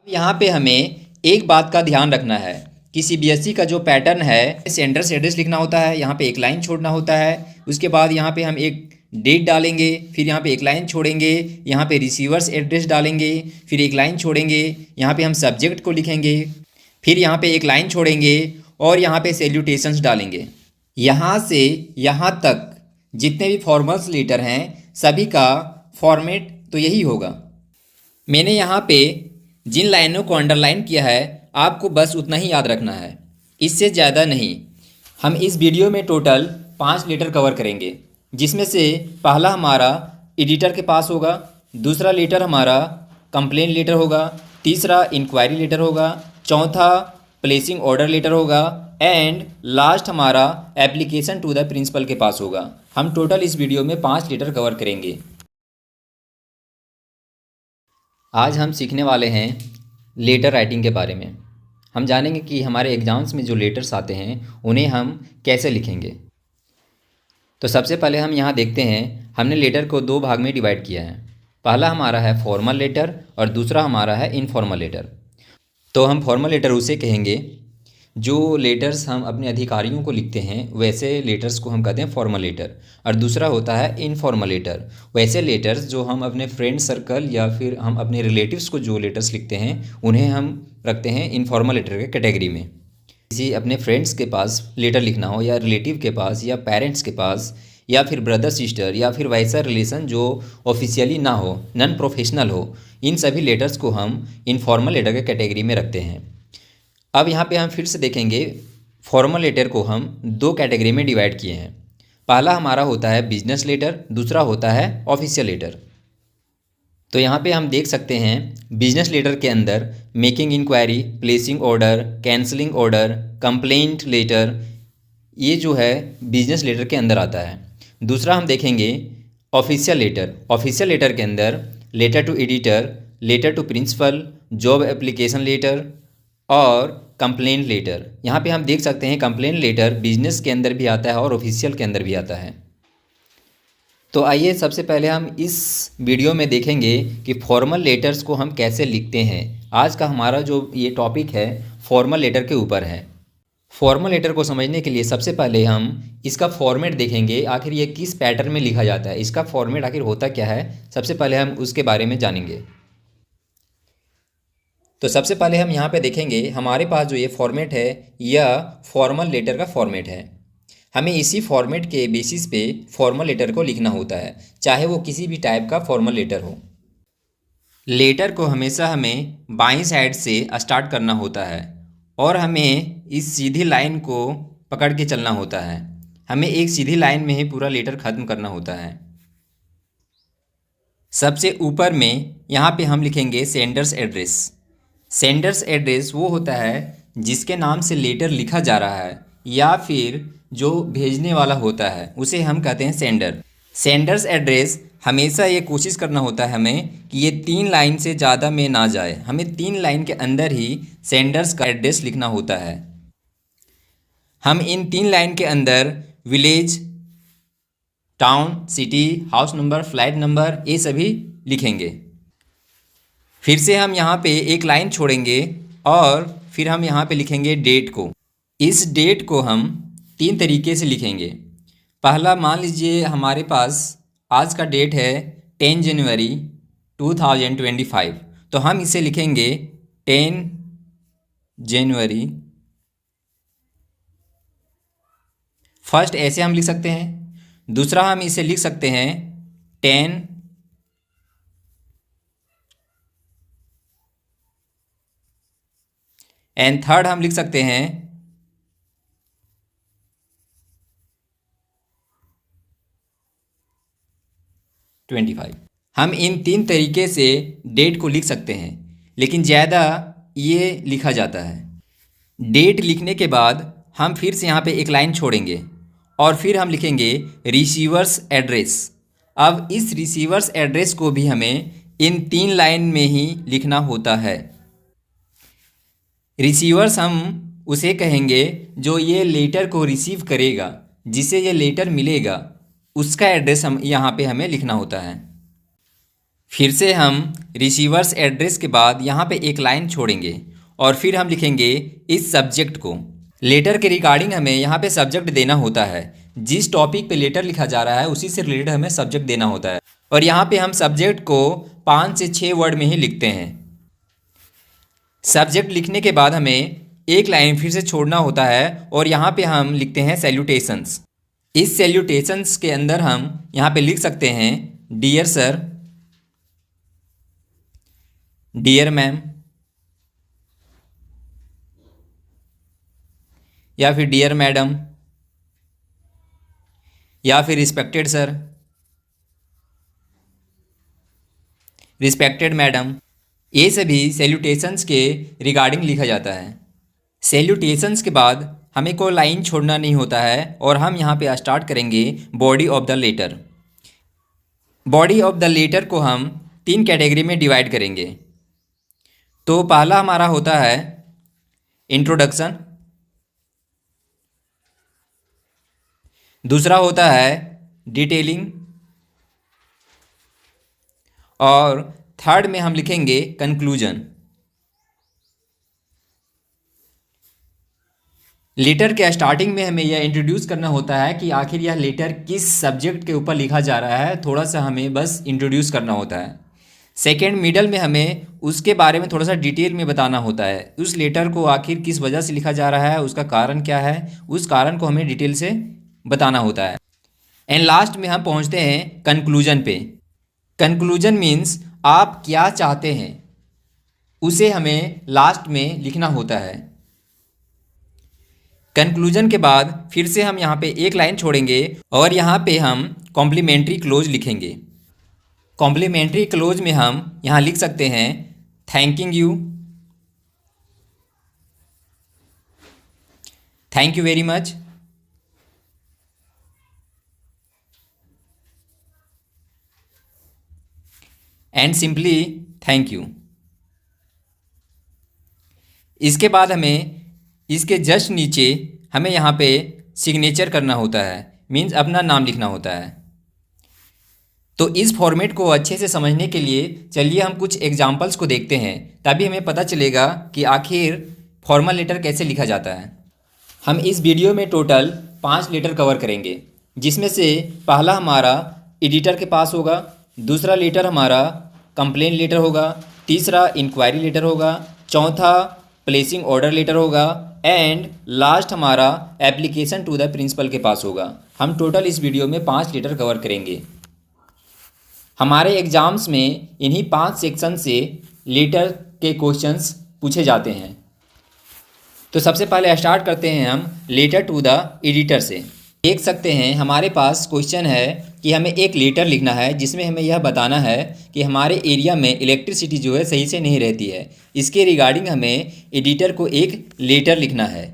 यहाँ पे हमें एक बात का ध्यान रखना है कि सीबीएसई का जो पैटर्न है, सेंटर से एड्रेस लिखना होता है, यहाँ पे एक लाइन छोड़ना होता है, उसके बाद यहाँ पे हम एक डेट डालेंगे, फिर यहाँ पे एक लाइन छोड़ेंगे, यहाँ पे रिसीवर्स एड्रेस डालेंगे, फिर एक लाइन छोड़ेंगे, यहाँ पे हम सब्जेक्ट को लिखेंगे, फिर यहाँ पे एक लाइन छोड़ेंगे और यहाँ पे सैल्यूटेशंस डालेंगे। यहाँ से यहाँ तक जितने भी फॉर्मल्स लेटर हैं सभी का फॉर्मेट तो यही होगा। मैंने यहाँ पे जिन लाइनों को अंडरलाइन किया है आपको बस उतना ही याद रखना है, इससे ज़्यादा नहीं। हम इस वीडियो में टोटल 5 लेटर कवर करेंगे, जिसमें से पहला हमारा एडिटर के पास होगा, दूसरा लेटर हमारा कंप्लेन लेटर होगा, तीसरा इंक्वायरी लेटर होगा, चौथा प्लेसिंग ऑर्डर लेटर होगा एंड लास्ट हमारा एप्लीकेशन टू द प्रिंसिपल के पास होगा। हम टोटल इस वीडियो में 5 लेटर कवर करेंगे। आज हम सीखने वाले हैं लेटर राइटिंग के बारे में। हम जानेंगे कि हमारे एग्ज़ाम्स में जो लेटर्स आते हैं उन्हें हम कैसे लिखेंगे। तो सबसे पहले हम यहाँ देखते हैं, हमने लेटर को 2 भाग में डिवाइड किया है। पहला हमारा है फॉर्मल लेटर और दूसरा हमारा है इनफॉर्मल लेटर। तो हम फॉर्मल लेटर उसे कहेंगे जो लेटर्स हम अपने अधिकारियों को लिखते हैं, वैसे लेटर्स को हम कहते हैं फॉर्मल लेटर। और दूसरा होता है इनफॉर्मल लेटर, वैसे लेटर्स जो हम अपने फ्रेंड सर्कल या फिर हम अपने रिलेटिव्स को जो लेटर्स लिखते हैं उन्हें हम रखते हैं इनफॉर्मल लेटर के कैटेगरी में। किसी अपने फ्रेंड्स के पास लेटर लिखना हो या रिलेटिव के पास या पेरेंट्स के पास या फिर ब्रदर सिस्टर या फिर वैसा रिलेशन जो ऑफिशियली ना हो, नॉन प्रोफेशनल हो, इन सभी लेटर्स को हम इनफॉर्मल लेटर के कैटेगरी में रखते हैं। अब यहाँ पे हम फिर से देखेंगे, फॉर्मल लेटर को हम 2 कैटेगरी में डिवाइड किए हैं। पहला हमारा होता है बिजनेस लेटर, दूसरा होता है ऑफिशियल लेटर। तो यहाँ पे हम देख सकते हैं बिजनेस लेटर के अंदर making inquiry, placing order, cancelling order, complaint letter, ये जो है बिजनेस लेटर के अंदर आता है। दूसरा हम देखेंगे ऑफिशियल लेटर। ऑफिशियल लेटर के अंदर letter to editor, letter to principal, job application letter और कंप्लेंट लेटर। यहाँ पे हम देख सकते हैं कंप्लेंट लेटर बिजनेस के अंदर भी आता है और ऑफिशियल के अंदर भी आता है। तो आइए सबसे पहले हम इस वीडियो में देखेंगे कि फॉर्मल लेटर्स को हम कैसे लिखते हैं। आज का हमारा जो ये टॉपिक है फॉर्मल लेटर के ऊपर है। फॉर्मल लेटर को समझने के लिए सबसे पहले हम इसका फॉर्मेट देखेंगे, आखिर ये किस पैटर्न में लिखा जाता है, इसका फॉर्मेट आखिर होता क्या है, सबसे पहले हम उसके बारे में जानेंगे। तो सबसे पहले हम यहाँ पे देखेंगे हमारे पास जो ये फॉर्मेट है यह फॉर्मल लेटर का फॉर्मेट है। हमें इसी फॉर्मेट के बेसिस पे फॉर्मल लेटर को लिखना होता है, चाहे वो किसी भी टाइप का फॉर्मल लेटर हो। लेटर को हमेशा हमें बाईं साइड से स्टार्ट करना होता है और हमें इस सीधी लाइन को पकड़ के चलना होता है। हमें एक सीधी लाइन में ही पूरा लेटर ख़त्म करना होता है। सबसे ऊपर में यहाँ पे हम लिखेंगे सेंडर्स एड्रेस। सेंडर्स एड्रेस वो होता है जिसके नाम से लेटर लिखा जा रहा है या फिर जो भेजने वाला होता है उसे हम कहते हैं सेंडर। सेंडर्स एड्रेस हमेशा ये कोशिश करना होता है हमें कि ये 3 लाइन से ज़्यादा में ना जाए। हमें 3 लाइन के अंदर ही सेंडर्स का एड्रेस लिखना होता है। हम इन 3 लाइन के अंदर village, town, city, house number, flat number, ये सभी लिखेंगे। फिर से हम यहाँ पे एक लाइन छोड़ेंगे और फिर हम यहाँ पे लिखेंगे डेट को। इस डेट को हम 3 तरीके से लिखेंगे। पहला, मान लीजिए हमारे पास आज का डेट है 10 जनवरी 2025, तो हम इसे लिखेंगे 10 जनवरी फर्स्ट, ऐसे हम लिख सकते हैं। दूसरा हम इसे लिख सकते हैं 10 एंड थर्ड हम लिख सकते हैं 25। हम इन 3 तरीके से डेट को लिख सकते हैं, लेकिन ज़्यादा ये लिखा जाता है। डेट लिखने के बाद हम फिर से यहाँ पे एक लाइन छोड़ेंगे और फिर हम लिखेंगे रिसीवर्स एड्रेस। अब इस रिसीवर्स एड्रेस को भी हमें इन 3 लाइन में ही लिखना होता है। रिसीवर्स हम उसे कहेंगे जो ये लेटर को रिसीव करेगा, जिसे ये लेटर मिलेगा, उसका एड्रेस हम यहाँ पे हमें लिखना होता है। फिर से हम रिसीवर्स एड्रेस के बाद यहाँ पे एक लाइन छोड़ेंगे और फिर हम लिखेंगे इस सब्जेक्ट को। लेटर के रिगार्डिंग हमें यहाँ पे सब्जेक्ट देना होता है। जिस टॉपिक पे लेटर लिखा जा रहा है उसी से रिलेटेड हमें सब्जेक्ट देना होता है और यहाँ पे हम सब्जेक्ट को 5 से 6 वर्ड में ही लिखते हैं। सब्जेक्ट लिखने के बाद हमें एक लाइन फिर से छोड़ना होता है और यहाँ पे हम लिखते हैं सैल्यूटेशंस। इस सैल्यूटेशंस के अंदर हम यहाँ पे लिख सकते हैं डियर सर, डियर मैम या फिर डियर मैडम या फिर रिस्पेक्टेड सर, रिस्पेक्टेड मैडम। ये सभी सैल्यूटेशंस के रिगार्डिंग लिखा जाता है। सैल्यूटेशंस के बाद हमें कोई लाइन छोड़ना नहीं होता है और हम यहाँ पे स्टार्ट करेंगे body of the letter. Body of the letter को हम 3 कैटेगरी में डिवाइड करेंगे। तो पहला हमारा होता है इंट्रोडक्शन, दूसरा होता है डिटेलिंग और थर्ड में हम लिखेंगे कंक्लूजन। लेटर के स्टार्टिंग में हमें यह इंट्रोड्यूस करना होता है कि आखिर यह लेटर किस सब्जेक्ट के ऊपर लिखा जा रहा है, थोड़ा सा हमें बस इंट्रोड्यूस करना होता है। सेकेंड मिडल में हमें उसके बारे में थोड़ा सा डिटेल में बताना होता है, उस लेटर को आखिर किस वजह से लिखा जा रहा है, उसका कारण क्या है, उस कारण को हमें डिटेल से बताना होता है। एंड लास्ट में हम पहुंचते हैं कंक्लूजन पे। कंक्लूजन मीन्स आप क्या चाहते हैं उसे हमें लास्ट में लिखना होता है। कंक्लूजन के बाद फिर से हम यहाँ पे एक लाइन छोड़ेंगे और यहाँ पे हम कॉम्प्लीमेंट्री क्लोज लिखेंगे। कॉम्प्लीमेंट्री क्लोज में हम यहाँ लिख सकते हैं thanking you, thank you very much, and simply thank you. इसके बाद हमें इसके जस्ट नीचे हमें यहाँ पे सिग्नेचर करना होता है, मीन्स अपना नाम लिखना होता है। तो इस फॉर्मेट को अच्छे से समझने के लिए चलिए हम कुछ एग्जांपल्स को देखते हैं, तभी हमें पता चलेगा कि आखिर फॉर्मल लेटर कैसे लिखा जाता है। हम इस वीडियो में टोटल 5 लेटर कवर करेंगे, जिसमें से पहला हमारा एडिटर के पास होगा, दूसरा लेटर हमारा कंप्लेन लेटर होगा, तीसरा इंक्वायरी लेटर होगा, चौथा प्लेसिंग ऑर्डर लेटर होगा एंड लास्ट हमारा एप्लीकेशन टू द प्रिंसिपल के पास होगा। हम टोटल इस वीडियो में 5 लेटर कवर करेंगे। हमारे एग्ज़ाम्स में इन्हीं 5 सेक्शन से लेटर के क्वेश्चंस पूछे जाते हैं। तो सबसे पहले स्टार्ट करते हैं हम लेटर टू द एडिटर से। देख सकते हैं हमारे पास क्वेश्चन है कि हमें एक लेटर लिखना है जिसमें हमें यह बताना है कि हमारे एरिया में इलेक्ट्रिसिटी जो है सही से नहीं रहती है। इसके रिगार्डिंग हमें एडिटर को एक लेटर लिखना है।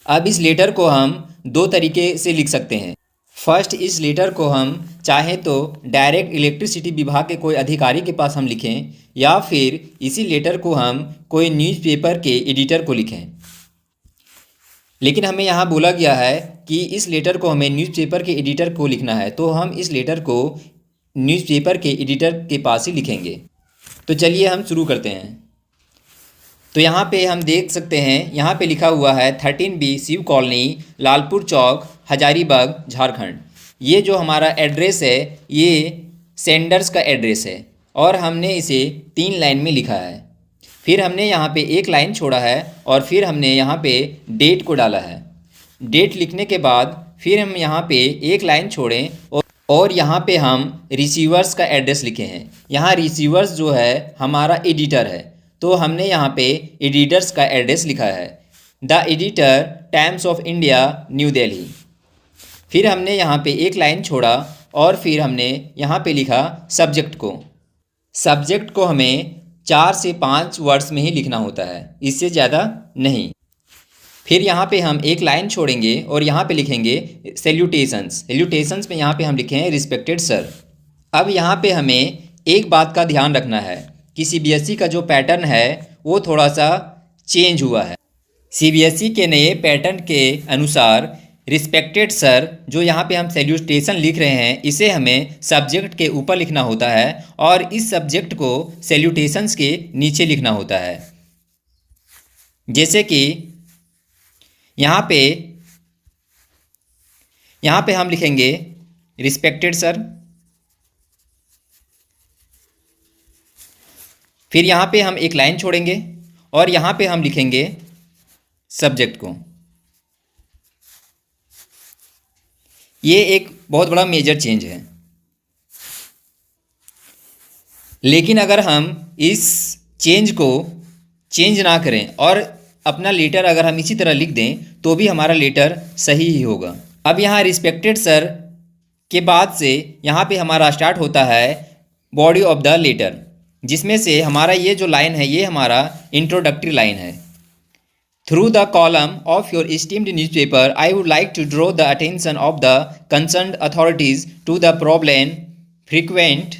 अब इस लेटर को हम 2 तरीके से लिख सकते हैं। फर्स्ट, इस लेटर को हम चाहे तो डायरेक्ट इलेक्ट्रिसिटी विभाग के कोई अधिकारी के पास हम लिखें या फिर इसी लेटर को हम कोई न्यूज़पेपर के एडिटर को लिखें। लेकिन हमें यहाँ बोला गया है कि इस लेटर को हमें न्यूज़पेपर के एडिटर को लिखना है, तो हम इस लेटर को न्यूज़पेपर के एडिटर के पास ही लिखेंगे। तो चलिए हम शुरू करते हैं। तो यहाँ पे हम देख सकते हैं, यहाँ पे लिखा हुआ है 13B शिव कॉलोनी, लालपुर चौक, हजारीबाग, झारखंड। ये जो हमारा एड्रेस है ये सेंडर्स का एड्रेस है और हमने इसे 3 लाइन में लिखा है। फिर हमने यहाँ पे एक लाइन छोड़ा है और फिर हमने यहाँ पे डेट को डाला है। डेट लिखने के बाद फिर हम यहाँ पे एक लाइन छोड़ें और यहाँ पे हम रिसीवर्स का एड्रेस लिखे हैं। यहाँ रिसीवर्स जो है हमारा एडिटर है, तो हमने यहाँ पे एडिटर्स का एड्रेस लिखा है, the editor, times of India, new Delhi. फिर हमने यहाँ पे एक लाइन छोड़ा और फिर हमने यहाँ पे लिखा सब्जेक्ट को। सब्जेक्ट को हमें 4 से 5 वर्ड्स में ही लिखना होता है, इससे ज़्यादा नहीं। फिर यहाँ पे हम एक लाइन छोड़ेंगे और यहाँ पे लिखेंगे सैल्यूटेशंस। सैल्यूटेशंस में यहाँ पे हम लिखे हैं रिस्पेक्टेड सर। अब यहाँ पे हमें एक बात का ध्यान रखना है कि सीबीएसई का जो पैटर्न है वो थोड़ा सा चेंज हुआ है। सीबीएसई के नए पैटर्न के अनुसार रिस्पेक्टेड सर, जो यहाँ पे हम सैल्यूटेशन लिख रहे हैं, इसे हमें सब्जेक्ट के ऊपर लिखना होता है और इस सब्जेक्ट को सैल्यूटेशंस के नीचे लिखना होता है। जैसे कि यहाँ पे हम लिखेंगे रिस्पेक्टेड सर, फिर यहाँ पे हम एक लाइन छोड़ेंगे और यहाँ पे हम लिखेंगे सब्जेक्ट को। ये एक बहुत बड़ा मेजर चेंज है। लेकिन अगर हम इस चेंज को चेंज ना करें और अपना लेटर अगर हम इसी तरह लिख दें तो भी हमारा लेटर सही ही होगा। अब यहाँ रिस्पेक्टेड सर के बाद से यहाँ पे हमारा स्टार्ट होता है बॉडी ऑफ द लेटर, जिसमें से हमारा ये जो लाइन है ये हमारा इंट्रोडक्टरी लाइन है। Through the column of your esteemed newspaper, I would like to draw the attention of the concerned authorities to the problem frequent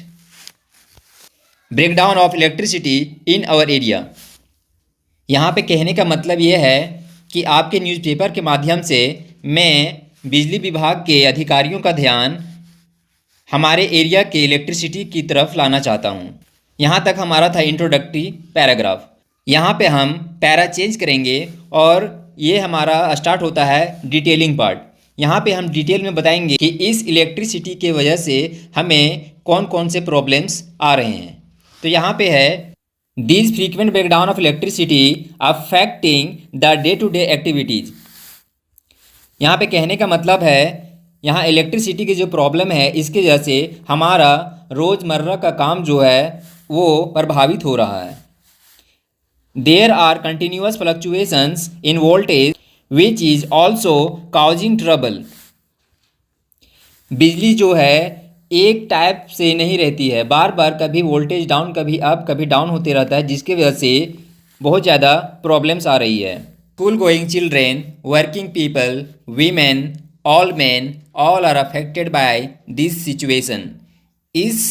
breakdown of electricity in our area. यहाँ पे कहने का मतलब ये है कि आपके न्यूज़पेपर के माध्यम से मैं बिजली विभाग के अधिकारियों का ध्यान हमारे एरिया के इलेक्ट्रिसिटी की तरफ लाना चाहता हूँ। यहाँ तक हमारा था इंट्रोडक्टरी पैराग्राफ। यहाँ पे हम पैरा चेंज करेंगे और ये हमारा स्टार्ट होता है डिटेलिंग पार्ट। यहाँ पे हम डिटेल में बताएंगे कि इस इलेक्ट्रिसिटी के वजह से हमें कौन कौन से प्रॉब्लम्स आ रहे हैं। तो यहाँ पे है these frequent breakdown of electricity affecting the day to day activities. यहाँ पे कहने का मतलब है यहाँ इलेक्ट्रिसिटी की जो प्रॉब्लम है इसकी वजह से हमारा रोज़मर्रा का काम जो है वो प्रभावित हो रहा है। There are continuous fluctuations in voltage which is also causing trouble. बिजली जो है एक टाइप से नहीं रहती है, बार बार कभी वोल्टेज डाउन कभी अप कभी डाउन होते रहता है, जिसकी वजह से बहुत ज़्यादा प्रॉब्लम्स आ रही है। School going children, working people, women, all man, all are affected by this situation. इस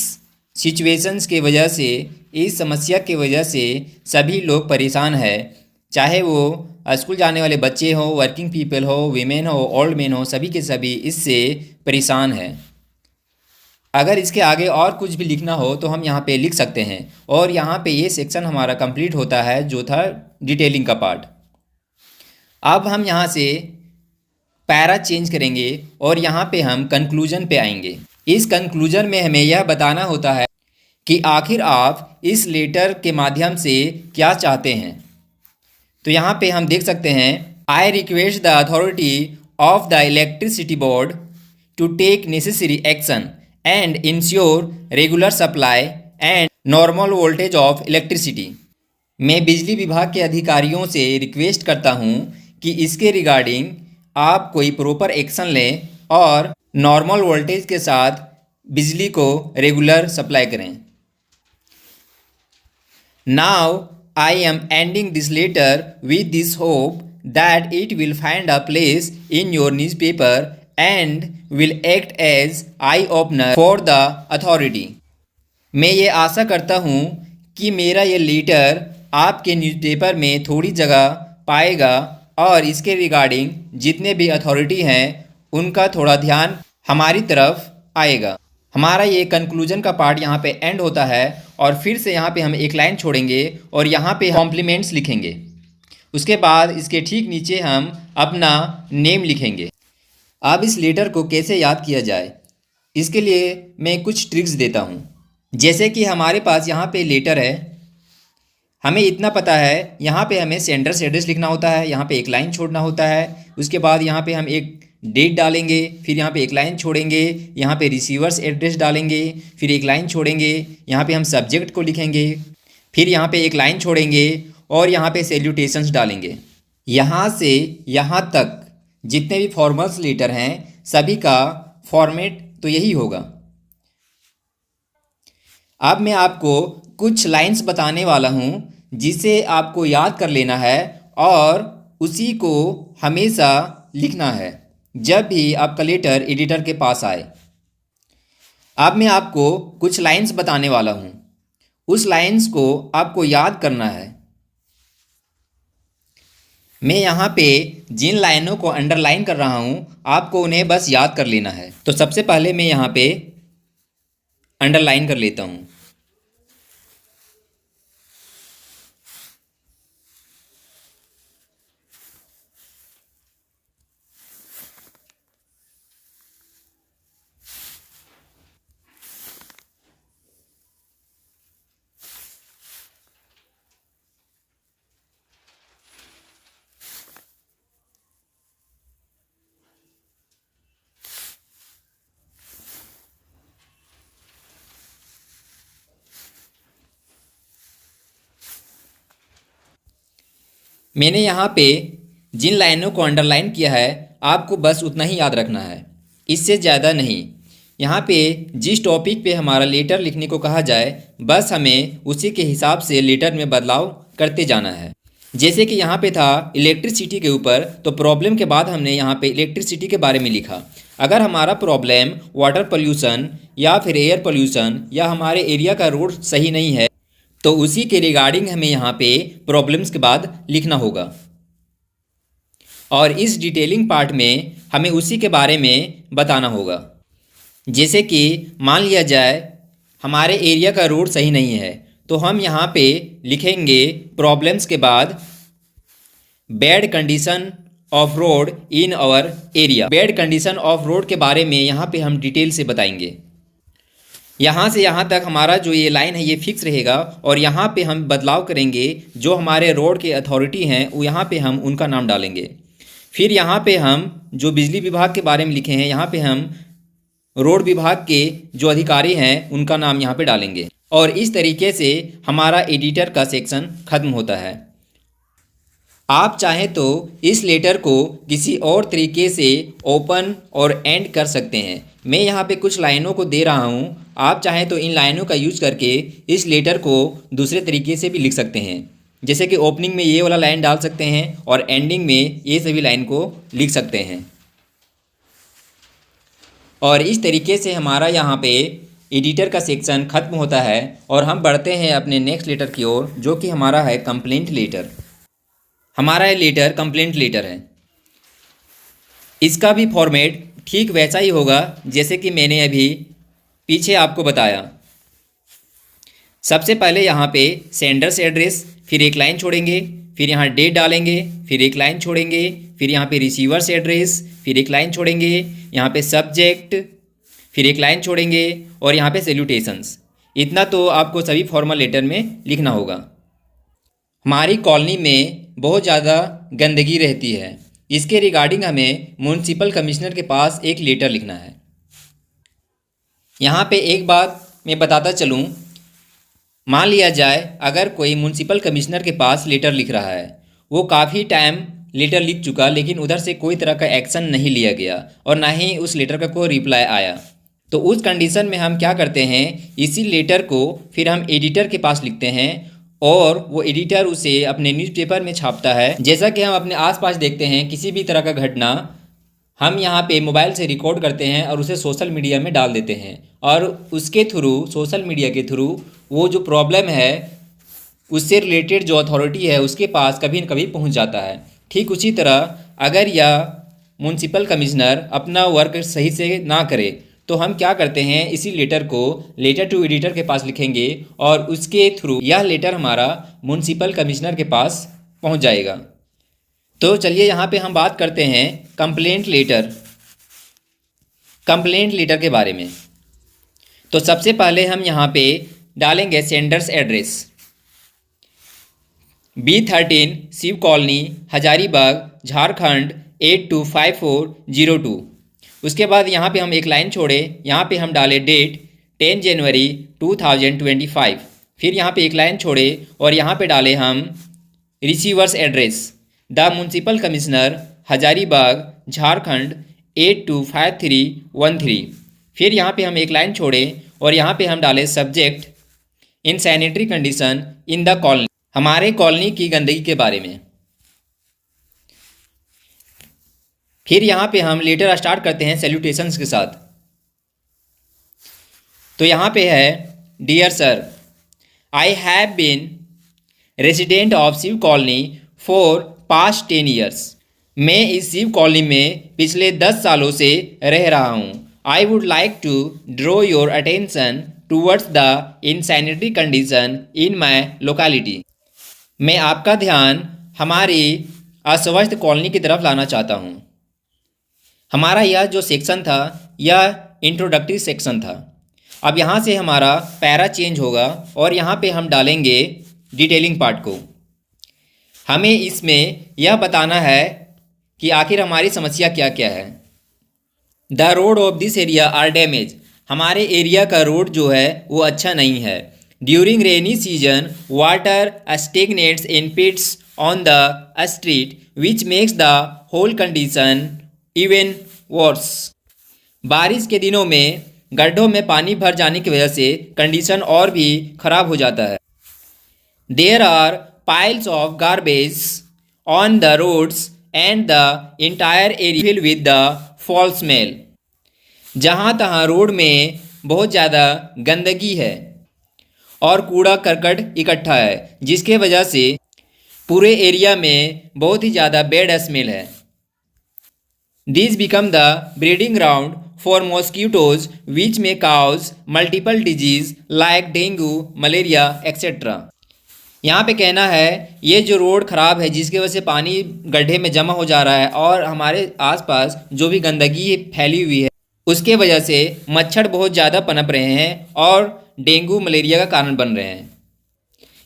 सिचुएशंस के वजह से, इस समस्या की वजह से सभी लोग परेशान हैं, चाहे वो स्कूल जाने वाले बच्चे हो, वर्किंग पीपल हो, वीमेन हो, ओल्ड मैन हो, सभी के सभी इससे परेशान हैं। अगर इसके आगे और कुछ भी लिखना हो तो हम यहाँ पे लिख सकते हैं। और यहाँ पे ये सेक्शन हमारा कंप्लीट होता है जो था डिटेलिंग का पार्ट। अब हम यहाँ से पैरा चेंज करेंगे और यहाँ पे हम कंक्लूजन पे आएंगे। इस कंक्लूजन में हमें यह बताना होता है कि आखिर आप इस लेटर के माध्यम से क्या चाहते हैं। तो यहाँ पे हम देख सकते हैं, I request the authority of the electricity board to take necessary action and ensure regular supply and normal voltage of electricity. मैं बिजली विभाग के अधिकारियों से रिक्वेस्ट करता हूँ कि इसके रिगार्डिंग आप कोई प्रॉपर एक्शन लें और नॉर्मल वोल्टेज के साथ बिजली को रेगुलर सप्लाई करें। Now I am ending this letter with this hope that it will find a place in your newspaper and will act as eye opener for the authority. मैं ये आशा करता हूँ कि मेरा ये लेटर आपके न्यूज़पेपर में थोड़ी जगह पाएगा और इसके रिगार्डिंग जितने भी अथॉरिटी हैं उनका थोड़ा ध्यान हमारी तरफ आएगा। हमारा ये कंक्लूजन का पार्ट यहाँ पे एंड होता है और फिर से यहाँ पे हम एक लाइन छोड़ेंगे और यहाँ पे कॉम्प्लीमेंट्स लिखेंगे। उसके बाद इसके ठीक नीचे हम अपना नेम लिखेंगे। अब इस लेटर को कैसे याद किया जाए, इसके लिए मैं कुछ ट्रिक्स देता हूँ। जैसे कि हमारे पास यहाँ पे लेटर है, हमें इतना पता है, यहाँ पे हमें सेंडर्स एड्रेस लिखना होता है, यहाँ पे एक लाइन छोड़ना होता है, उसके बाद यहाँ पे हम एक डेट डालेंगे, फिर यहाँ पे एक लाइन छोड़ेंगे, यहाँ पे रिसीवर्स एड्रेस डालेंगे, फिर एक लाइन छोड़ेंगे, यहाँ पे हम सब्जेक्ट को लिखेंगे, फिर यहाँ पे एक लाइन छोड़ेंगे और यहाँ पे सैल्यूटेशंस डालेंगे। यहाँ से यहाँ तक जितने भी फॉर्मल्स लेटर हैं सभी का फॉर्मेट तो यही होगा। अब मैं आपको कुछ लाइंस बताने वाला हूँ जिसे आपको याद कर लेना है और उसी को हमेशा लिखना है जब भी आपका लेटर एडिटर के पास आए। अब मैं आपको कुछ लाइंस बताने वाला हूँ, उस लाइंस को आपको याद करना है। मैं यहाँ पे जिन लाइनों को अंडरलाइन कर रहा हूँ आपको उन्हें बस याद कर लेना है। तो सबसे पहले मैं यहाँ पे अंडरलाइन कर लेता हूँ। मैंने यहाँ पे जिन लाइनों को अंडरलाइन किया है आपको बस उतना ही याद रखना है, इससे ज़्यादा नहीं। यहाँ पे जिस टॉपिक पे हमारा लेटर लिखने को कहा जाए बस हमें उसी के हिसाब से लेटर में बदलाव करते जाना है। जैसे कि यहाँ पे था इलेक्ट्रिसिटी के ऊपर, तो प्रॉब्लम के बाद हमने यहाँ पे इलेक्ट्रिसिटी के बारे में लिखा। अगर हमारा प्रॉब्लम वाटर पोल्यूशन या फिर एयर पोल्यूशन या हमारे एरिया का रोड सही नहीं है तो उसी के रिगार्डिंग हमें यहाँ पे प्रॉब्लम्स के बाद लिखना होगा। और इस डिटेलिंग पार्ट में हमें उसी के बारे में बताना होगा। जैसे कि मान लिया जाए हमारे एरिया का रोड सही नहीं है तो हम यहाँ पे लिखेंगे प्रॉब्लम्स के बाद bad condition of road in our area. Bad condition of road के बारे में यहाँ पे हम डिटेल से बताएंगे। यहाँ से यहाँ तक हमारा जो ये लाइन है ये फिक्स रहेगा और यहाँ पे हम बदलाव करेंगे। जो हमारे रोड के अथॉरिटी हैं वो यहाँ पे हम उनका नाम डालेंगे। फिर यहाँ पे हम जो बिजली विभाग के बारे में लिखे हैं यहाँ पे हम रोड विभाग के जो अधिकारी हैं उनका नाम यहाँ पे डालेंगे। और इस तरीके से हमारा एडिटर का सेक्शन ख़त्म होता है। आप चाहें तो इस लेटर को किसी और तरीके से ओपन और एंड कर सकते हैं। मैं यहाँ पे कुछ लाइनों को दे रहा हूँ, आप चाहें तो इन लाइनों का यूज़ करके इस लेटर को दूसरे तरीके से भी लिख सकते हैं। जैसे कि ओपनिंग में ये वाला लाइन डाल सकते हैं और एंडिंग में ये सभी लाइन को लिख सकते हैं। और इस तरीके से हमारा यहाँ पे एडिटर का सेक्शन ख़त्म होता है और हम बढ़ते हैं अपने नेक्स्ट लेटर की ओर, जो कि हमारा है कंप्लेंट लेटर। हमारा ये लेटर कंप्लेंट लेटर है। इसका भी फॉर्मेट ठीक वैसा ही होगा जैसे कि मैंने अभी पीछे आपको बताया। सबसे पहले यहाँ पे सेंडर्स एड्रेस, फिर एक लाइन छोड़ेंगे, फिर यहाँ डेट डालेंगे, फिर एक लाइन छोड़ेंगे, फिर यहाँ पे रिसीवर्स एड्रेस, फिर एक लाइन छोड़ेंगे, यहाँ पे सब्जेक्ट, फिर एक लाइन छोड़ेंगे और यहाँ पे सैल्यूटेशंस। इतना तो आपको सभी फॉर्मल लेटर में लिखना होगा। हमारी कॉलोनी में बहुत ज़्यादा गंदगी रहती है, इसके रिगार्डिंग हमें म्यूनसिपल कमिश्नर के पास एक लेटर लिखना है। यहाँ पे एक बात मैं बताता चलूँ, मान लिया जाए अगर कोई म्यूनसिपल कमिश्नर के पास लेटर लिख रहा है, वो काफ़ी टाइम लेटर लिख चुका लेकिन उधर से कोई तरह का एक्शन नहीं लिया गया और ना ही उस लेटर का कोई रिप्लाई आया, तो उस कंडीशन में हम क्या करते हैं, इसी लेटर को फिर हम एडिटर के पास लिखते हैं और वो एडिटर उसे अपने न्यूज़पेपर में छापता है। जैसा कि हम अपने आसपास देखते हैं किसी भी तरह का घटना हम यहाँ पे मोबाइल से रिकॉर्ड करते हैं और उसे सोशल मीडिया में डाल देते हैं और उसके थ्रू, सोशल मीडिया के थ्रू वो जो प्रॉब्लम है उससे रिलेटेड जो अथॉरिटी है उसके पास कभी न कभी पहुँच जाता है। ठीक उसी तरह अगर यह म्यूनसिपल कमिश्नर अपना वर्क सही से ना करे तो हम क्या करते हैं, इसी लेटर को लेटर टू एडिटर के पास लिखेंगे और उसके थ्रू यह लेटर हमारा म्यूनसिपल कमिश्नर के पास पहुंच जाएगा। तो चलिए यहाँ पे हम बात करते हैं कंप्लेंट लेटर के बारे में। तो सबसे पहले हम यहाँ पे डालेंगे sender's address B13 Shiv colony Hazaribagh Jharkhand 825402। उसके बाद यहाँ पे हम एक लाइन छोड़े, यहाँ पे हम डाले डेट 10 जनवरी 2025। फिर यहाँ पे एक लाइन छोड़े और यहाँ पे डाले हम receiver's address the municipal commissioner Hazaribagh Jharkhand 825313। फिर यहाँ पे हम एक लाइन छोड़े और यहाँ पे हम डाले subject in sanitary condition in the colony, हमारे कॉलोनी की गंदगी के बारे में। फिर यहाँ पे हम लेटर स्टार्ट करते हैं सैल्यूटेशंस के साथ। तो यहाँ पे है dear sir, I have been resident of Shiv colony for past 10 years। मैं इस शिव कॉलोनी में पिछले 10 सालों से रह रहा हूँ। I would like to draw your attention towards the insanitary condition in my locality. मैं आपका ध्यान हमारी अस्वस्थ कॉलोनी की तरफ लाना चाहता हूँ। हमारा यह जो सेक्शन था यह इंट्रोडक्टरी सेक्शन था। अब यहाँ से हमारा पैरा चेंज होगा और यहाँ पे हम डालेंगे डिटेलिंग पार्ट को। हमें इसमें यह बताना है कि आखिर हमारी समस्या क्या क्या है। The road of this area are damage. हमारे एरिया का रोड जो है वो अच्छा नहीं है। During rainy season water stagnates in pits on the street which makes the whole condition even worse. बारिश के दिनों में गड्ढों में पानी भर जाने की वजह से कंडीशन और भी ख़राब हो जाता है। There are piles of garbage on the roads and the entire area fill with the foul smell. जहाँ तहाँ रोड में बहुत ज़्यादा गंदगी है और कूड़ा करकट इकट्ठा है, जिसके वजह से पूरे एरिया में बहुत ही ज़्यादा बैड स्मेल है। This become the breeding ground for mosquitoes which में cause multiple disease like dengue, malaria etcetera. यहाँ पे कहना है ये जो रोड ख़राब है जिसकी वजह से पानी गड्ढे में जमा हो जा रहा है और हमारे आसपास जो भी गंदगी फैली हुई है उसके वजह से मच्छर बहुत ज़्यादा पनप रहे हैं और डेंगू मलेरिया का कारण बन रहे हैं।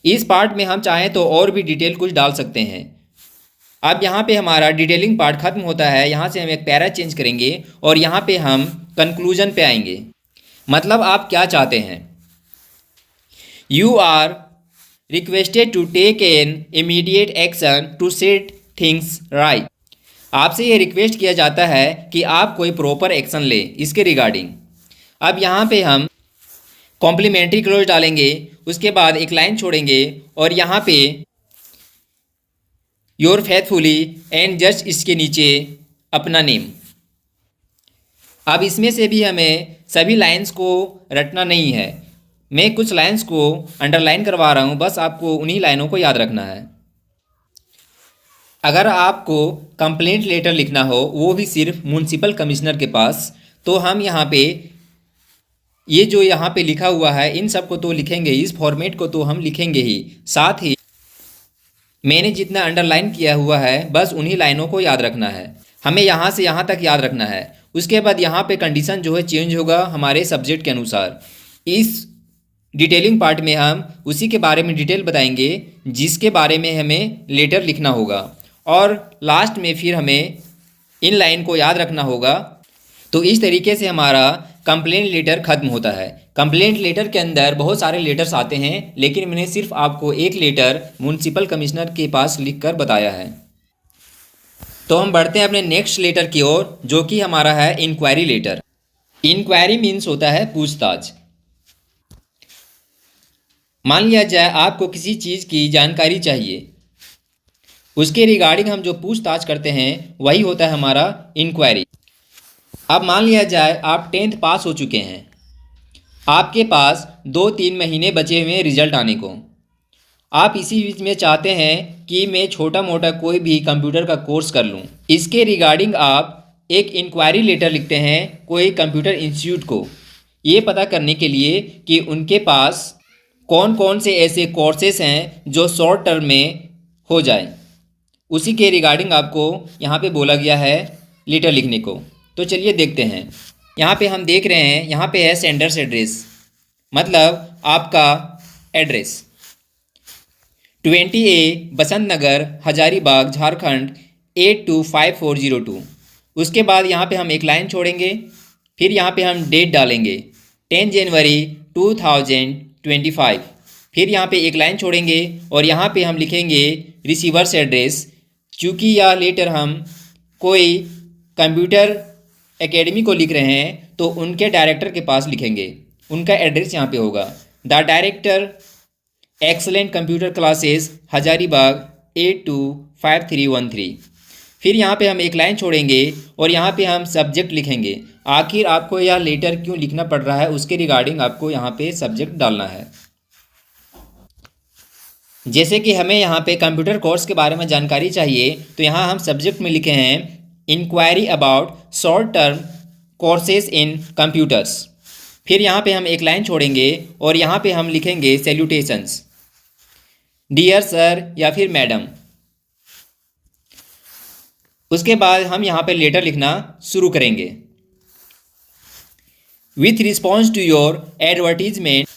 इस पार्ट में हम चाहें तो और भी डिटेल कुछ डाल सकते हैं। अब यहाँ पे हमारा डिटेलिंग पार्ट ख़त्म होता है। यहाँ से हम एक पैरा चेंज करेंगे और यहाँ पे हम कंक्लूजन पे आएंगे। मतलब आप क्या चाहते हैं। You are requested to take an immediate action to set things right. आपसे ये रिक्वेस्ट किया जाता है कि आप कोई प्रॉपर एक्शन लें इसके रिगार्डिंग। अब यहाँ पे हम कॉम्प्लीमेंट्री क्लोज डालेंगे, उसके बाद एक लाइन छोड़ेंगे और यहाँ पे योर फेथफुली एंड जस्ट इसके नीचे अपना नेम। अब इसमें से भी हमें सभी लाइंस को रटना नहीं है। मैं कुछ लाइंस को अंडरलाइन करवा रहा हूँ, बस आपको उन्हीं लाइनों को याद रखना है। अगर आपको कंप्लेंट लेटर लिखना हो वो भी सिर्फ म्युनिसिपल कमिश्नर के पास, तो हम यहाँ पे ये जो यहाँ पे लिखा हुआ है इन सब को तो लिखेंगे, इस फॉर्मेट को तो हम लिखेंगे ही। साथ ही मैंने जितना अंडरलाइन किया हुआ है बस उन्हीं लाइनों को याद रखना है। हमें यहाँ से यहाँ तक याद रखना है। उसके बाद यहाँ पे कंडीशन जो है चेंज होगा हमारे सब्जेक्ट के अनुसार। इस डिटेलिंग पार्ट में हम उसी के बारे में डिटेल बताएंगे जिसके बारे में हमें लेटर लिखना होगा और लास्ट में फिर हमें इन लाइन को याद रखना होगा। तो इस तरीके से हमारा कंप्लेंट लेटर ख़त्म होता है। कंप्लेंट लेटर के अंदर बहुत सारे लेटर्स आते हैं, लेकिन मैंने सिर्फ आपको एक लेटर म्युनिसिपल कमिश्नर के पास लिखकर बताया है। तो हम बढ़ते हैं अपने नेक्स्ट लेटर की ओर, जो कि हमारा है इंक्वायरी लेटर। इंक्वायरी मीन्स होता है पूछताछ। मान लिया जाए आपको किसी चीज़ की जानकारी चाहिए, उसके रिगार्डिंग हम जो पूछताछ करते हैं वही होता है हमारा इंक्वायरी। अब मान लिया जाए आप 10th पास हो चुके हैं, आपके पास 2-3 महीने बचे हुए हैं रिजल्ट आने को। आप इसी बीच में चाहते हैं कि मैं छोटा मोटा कोई भी कंप्यूटर का कोर्स कर लूं। इसके रिगार्डिंग आप एक इंक्वायरी लेटर लिखते हैं कोई कंप्यूटर इंस्टीट्यूट को, ये पता करने के लिए कि उनके पास कौन कौन से ऐसे कोर्सेस हैं जो शॉर्ट टर्म में हो जाए। उसी के रिगार्डिंग आपको यहाँ पे बोला गया है लेटर लिखने को। तो चलिए देखते हैं। यहाँ पे हम देख रहे हैं, यहाँ पे है सेंडर्स एड्रेस, मतलब आपका एड्रेस 20A बसंत नगर, हजारीबाग, झारखंड 825402। उसके बाद यहाँ पे हम एक लाइन छोड़ेंगे, फिर यहाँ पे हम डेट डालेंगे 10 जनवरी 2025। फिर यहाँ पे एक लाइन छोड़ेंगे और यहाँ पे हम लिखेंगे रिसीवर्स एड्रेस। चूँकि यह लेटर हम कोई कंप्यूटर एकेडमी को लिख रहे हैं तो उनके डायरेक्टर के पास लिखेंगे, उनका एड्रेस यहाँ पे होगा the director excellent computer classes, Hazaribagh 825313। फिर यहाँ पे हम एक लाइन छोड़ेंगे और यहाँ पे हम सब्जेक्ट लिखेंगे। आखिर आपको यह लेटर क्यों लिखना पड़ रहा है उसके रिगार्डिंग आपको यहाँ पे सब्जेक्ट डालना है। जैसे कि हमें यहाँ पे कंप्यूटर कोर्स के बारे में जानकारी चाहिए, तो यहाँ हम सब्जेक्ट में लिखे हैं inquiry about short term courses in computers. फिर यहाँ पे हम एक लाइन छोड़ेंगे और यहाँ पे हम लिखेंगे सैल्यूटेशंस, डियर सर या फिर मैडम। उसके बाद हम यहाँ पे लेटर लिखना शुरू करेंगे। With response to your advertisement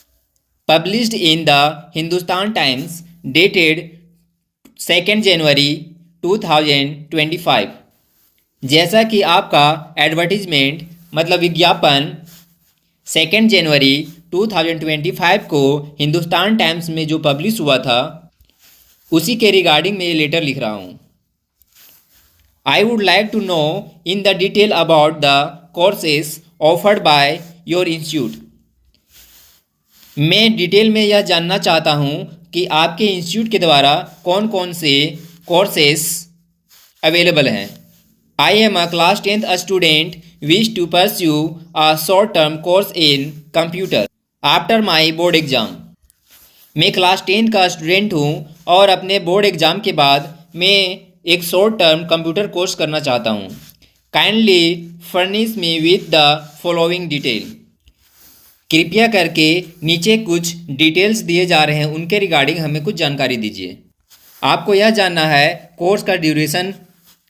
published in the Hindustan Times dated 2 January 2025। जैसा कि आपका एडवर्टीजमेंट मतलब विज्ञापन 2 जनवरी 2025 को हिंदुस्तान टाइम्स में जो पब्लिश हुआ था, उसी के रिगार्डिंग में ये लेटर लिख रहा हूँ। I would like to know in the detail about the courses offered by your institute। मैं डिटेल में यह जानना चाहता हूँ कि आपके इंस्टीट्यूट के द्वारा कौन कौन से कोर्सेस अवेलेबल हैं। I am a class 10th student wish to pursue a short term course in computer after my board exam। मैं क्लास 10 का स्टूडेंट हूँ और अपने बोर्ड एग्ज़ाम के बाद मैं एक शॉर्ट टर्म कंप्यूटर कोर्स करना चाहता हूँ। Kindly furnish me with the following detail. कृपया करके नीचे कुछ डिटेल्स दिए जा रहे हैं, उनके रिगार्डिंग हमें कुछ जानकारी दीजिए। आपको यह जानना है कोर्स का ड्यूरेशन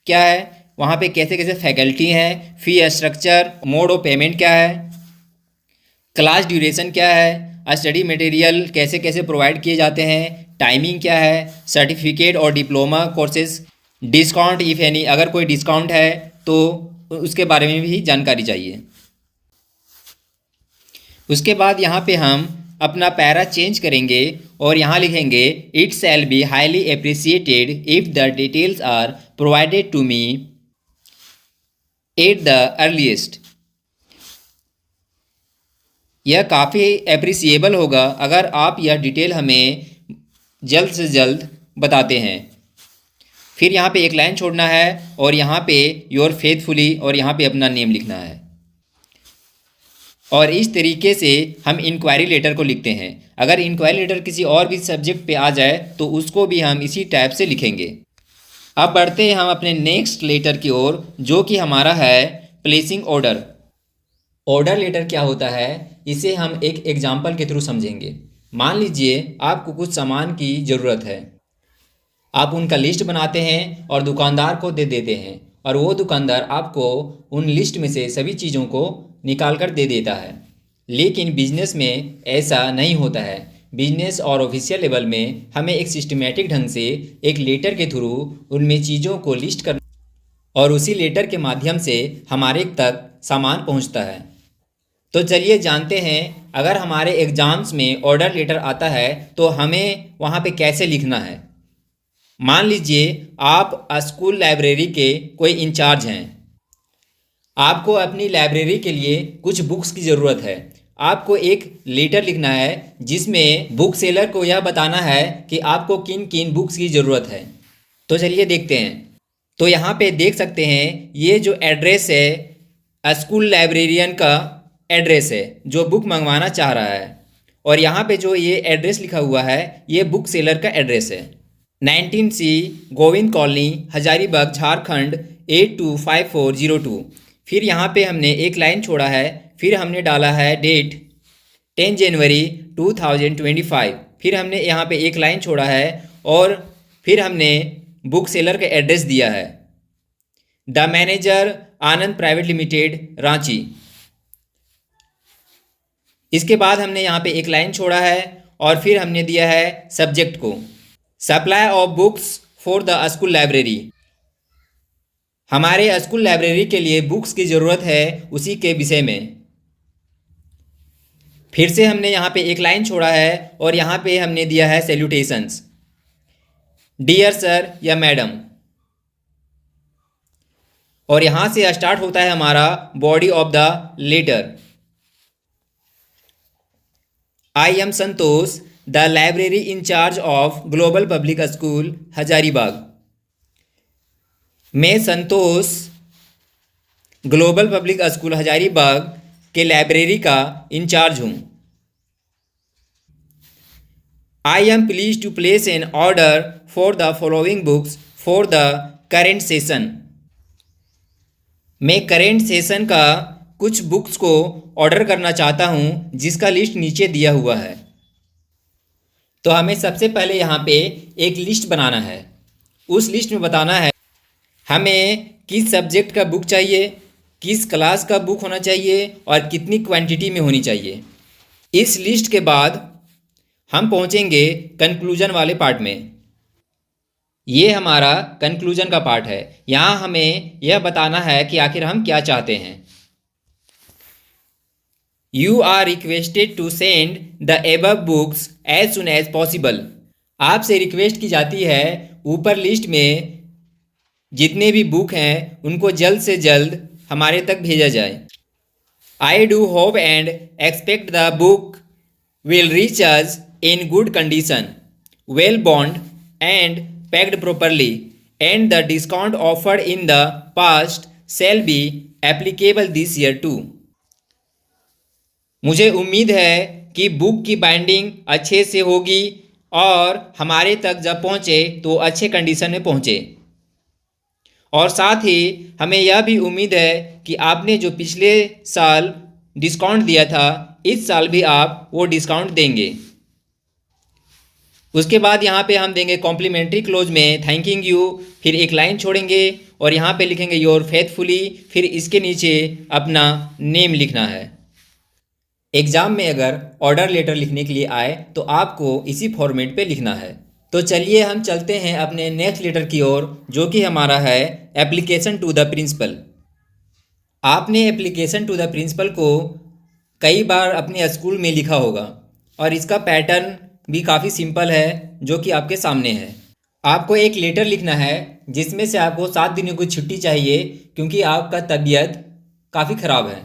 क्या है, वहाँ पे कैसे कैसे फैकल्टी हैं, fee structure, mode of payment क्या है, क्लास ड्यूरेशन क्या है, स्टडी मटेरियल कैसे कैसे प्रोवाइड किए जाते हैं, टाइमिंग क्या है, सर्टिफिकेट और diploma courses, discount if any, अगर कोई डिस्काउंट है तो उसके बारे में भी जानकारी चाहिए। उसके बाद यहाँ पे हम अपना पैरा चेंज करेंगे और यहाँ लिखेंगे it shall be highly appreciated if the details are provided to me at the earliest. यह काफ़ी एप्रिसिएबल होगा अगर आप यह डिटेल हमें जल्द से जल्द बताते हैं। फिर यहाँ पे एक लाइन छोड़ना है और यहाँ पे योर फेथफुली और यहाँ पे अपना नेम लिखना है। और इस तरीके से हम इंक्वायरी लेटर को लिखते हैं। अगर इंक्वायरी लेटर किसी और भी सब्जेक्ट पे आ जाए तो उसको भी हम इसी टाइप से लिखेंगे। अब बढ़ते हैं हम अपने नेक्स्ट लेटर की ओर, जो कि हमारा है प्लेसिंग ऑर्डर। ऑर्डर लेटर क्या होता है, इसे हम एक एग्जाम्पल के थ्रू समझेंगे। मान लीजिए आपको कुछ सामान की ज़रूरत है, आप उनका लिस्ट बनाते हैं और दुकानदार को दे देते हैं और वो दुकानदार आपको उन लिस्ट में से सभी चीज़ों को निकाल कर दे देता है। लेकिन बिजनेस में ऐसा नहीं होता है। बिजनेस और ऑफिशियल लेवल में हमें एक सिस्टमेटिक ढंग से एक लेटर के थ्रू उनमें चीज़ों को लिस्ट कर और उसी लेटर के माध्यम से हमारे तक सामान पहुंचता है। तो चलिए जानते हैं, अगर हमारे एग्ज़ाम्स में ऑर्डर लेटर आता है तो हमें वहाँ पे कैसे लिखना है। मान लीजिए आप स्कूल लाइब्रेरी के कोई इंचार्ज हैं, आपको अपनी लाइब्रेरी के लिए कुछ बुक्स की ज़रूरत है। आपको एक लेटर लिखना है जिसमें बुक सेलर को यह बताना है कि आपको किन किन बुक्स की ज़रूरत है। तो चलिए देखते हैं। तो यहाँ पे देख सकते हैं ये जो एड्रेस है स्कूल लाइब्रेरियन का एड्रेस है जो बुक मंगवाना चाह रहा है, और यहाँ पे जो ये एड्रेस लिखा हुआ है ये बुक सेलर का एड्रेस है। 19C Govind colony, Hazaribagh, Jharkhand 825402। फिर यहाँ पे हमने एक लाइन छोड़ा है, फिर हमने डाला है डेट 10 जनवरी 2025। फिर हमने यहाँ पे एक लाइन छोड़ा है और फिर हमने बुक सेलर का एड्रेस दिया है, the manager Anand private limited, Ranchi. इसके बाद हमने यहाँ पे एक लाइन छोड़ा है और फिर हमने दिया है सब्जेक्ट को supply of books for the school library. हमारे स्कूल लाइब्रेरी के लिए बुक्स की ज़रूरत है, उसी के विषय में। फिर से हमने यहाँ पे एक लाइन छोड़ा है और यहाँ पे हमने दिया है सैल्यूटेशंस, डियर सर या मैडम। और यहाँ से स्टार्ट होता है हमारा body of the letter. I am Santosh, the library incharge of Global Public School, Hazaribagh. मैं Santosh Global Public School Hazaribagh के लाइब्रेरी का इंचार्ज हूँ। I am please to place an order for the following books for the current session. मैं current session का कुछ books को order करना चाहता हूँ जिसका लिस्ट नीचे दिया हुआ है। तो हमें सबसे पहले यहाँ पे एक लिस्ट बनाना है। उस लिस्ट में बताना है हमें किस सब्जेक्ट का बुक चाहिए, किस क्लास का बुक होना चाहिए और कितनी क्वांटिटी में होनी चाहिए। इस लिस्ट के बाद हम पहुँचेंगे कंक्लूजन वाले पार्ट में। ये हमारा कंक्लूजन का पार्ट है। यहाँ हमें यह बताना है कि आखिर हम क्या चाहते हैं। You are requested to send the above books as soon as possible. आपसे रिक्वेस्ट की जाती है ऊपर लिस्ट में जितने भी बुक हैं उनको जल्द से जल्द हमारे तक भेजा जाए। I do hope and expect the book will reach us in good condition, well bound and packed properly, and the discount offered in the past shall be applicable this year too. मुझे उम्मीद है कि book की binding अच्छे से होगी और हमारे तक जब पहुँचे तो अच्छे कंडीशन में पहुँचे। और साथ ही हमें यह भी उम्मीद है कि आपने जो पिछले साल डिस्काउंट दिया था इस साल भी आप वो डिस्काउंट देंगे। उसके बाद यहाँ पे हम देंगे कॉम्प्लीमेंट्री क्लोज में थैंकिंग यू, फिर एक लाइन छोड़ेंगे और यहाँ पे लिखेंगे योर फेथफुली, फिर इसके नीचे अपना नेम लिखना है। एग्ज़ाम में अगर ऑर्डर लेटर लिखने के लिए आए तो आपको इसी फॉर्मेट पे लिखना है। तो चलिए हम चलते हैं अपने नेक्स्ट लेटर की ओर जो कि हमारा है एप्लीकेशन टू द प्रिंसिपल। आपने एप्लीकेशन टू द प्रिंसिपल को कई बार अपने स्कूल में लिखा होगा और इसका पैटर्न भी काफ़ी सिंपल है जो कि आपके सामने है। आपको एक लेटर लिखना है जिसमें से आपको 7 दिनों की छुट्टी चाहिए क्योंकि आपका तबीयत काफ़ी ख़राब है।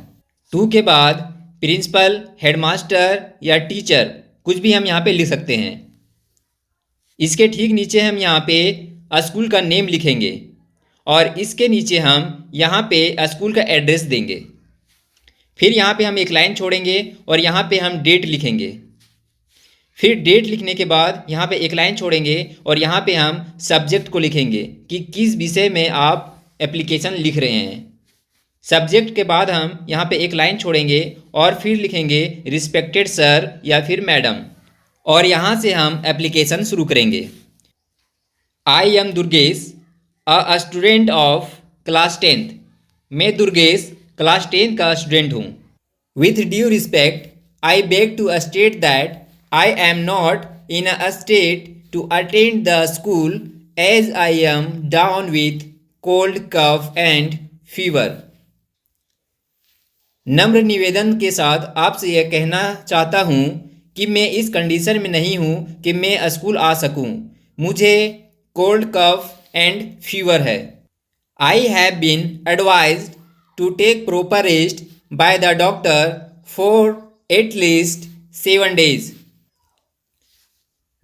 टू के बाद प्रिंसिपल, हेडमास्टर या टीचर कुछ भी हम यहाँ पे लिख सकते हैं। इसके ठीक नीचे हम यहाँ पे स्कूल का नेम लिखेंगे और इसके नीचे हम यहाँ पे स्कूल का एड्रेस देंगे। फिर यहाँ पे हम एक लाइन छोड़ेंगे और यहाँ पे हम डेट लिखेंगे। फिर डेट लिखने के बाद यहाँ पे एक लाइन छोड़ेंगे और यहाँ पे हम सब्जेक्ट को लिखेंगे कि किस विषय में आप एप्लीकेशन लिख रहे हैं। सब्जेक्ट के बाद हम यहाँ पे एक लाइन छोड़ेंगे और फिर लिखेंगे रिस्पेक्टेड सर या फिर मैडम और यहाँ से हम एप्लीकेशन शुरू करेंगे। I am Durgesh, a student of class 10th। मैं दुर्गेश क्लास 10th का स्टूडेंट हूँ। With due respect I beg to state that I am not in a state to attend the school as I am down with cold, cough and fever. नम्र निवेदन के साथ आपसे यह कहना चाहता हूँ कि मैं इस कंडीशन में नहीं हूँ कि मैं स्कूल आ सकूँ। मुझे कोल्ड, कफ एंड फीवर है। I have been advised to take proper rest by the doctor for at least 7 days.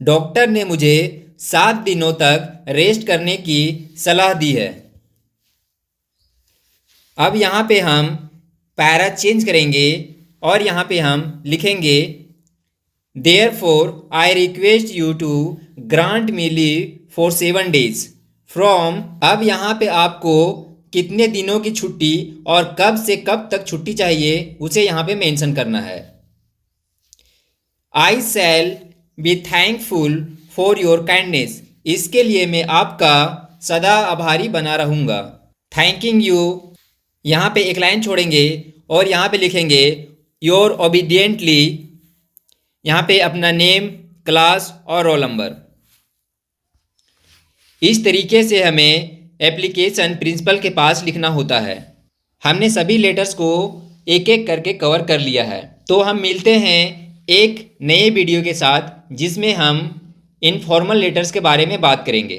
Doctor ने मुझे 7 दिनों तक रेस्ट करने की सलाह दी है। अब यहाँ पे हम पैरा चेंज करेंगे और यहाँ पे हम लिखेंगे therefore I request you to grant me leave for 7 days from. अब यहाँ पे आपको कितने दिनों की छुट्टी और कब से कब तक छुट्टी चाहिए उसे यहाँ पे मेंशन करना है। I shall be thankful for your kindness. इसके लिए मैं आपका सदा आभारी बना रहूँगा। थैंकिंग यू, यहाँ पे एक लाइन छोड़ेंगे और यहाँ पे लिखेंगे योर ओबीडियंटली, यहाँ पे अपना नेम, क्लास और रोल नंबर। इस तरीके से हमें एप्लीकेशन प्रिंसिपल के पास लिखना होता है। हमने सभी लेटर्स को एक एक करके कवर कर लिया है। तो हम मिलते हैं एक नए वीडियो के साथ जिसमें हम इनफॉर्मल लेटर्स के बारे में बात करेंगे।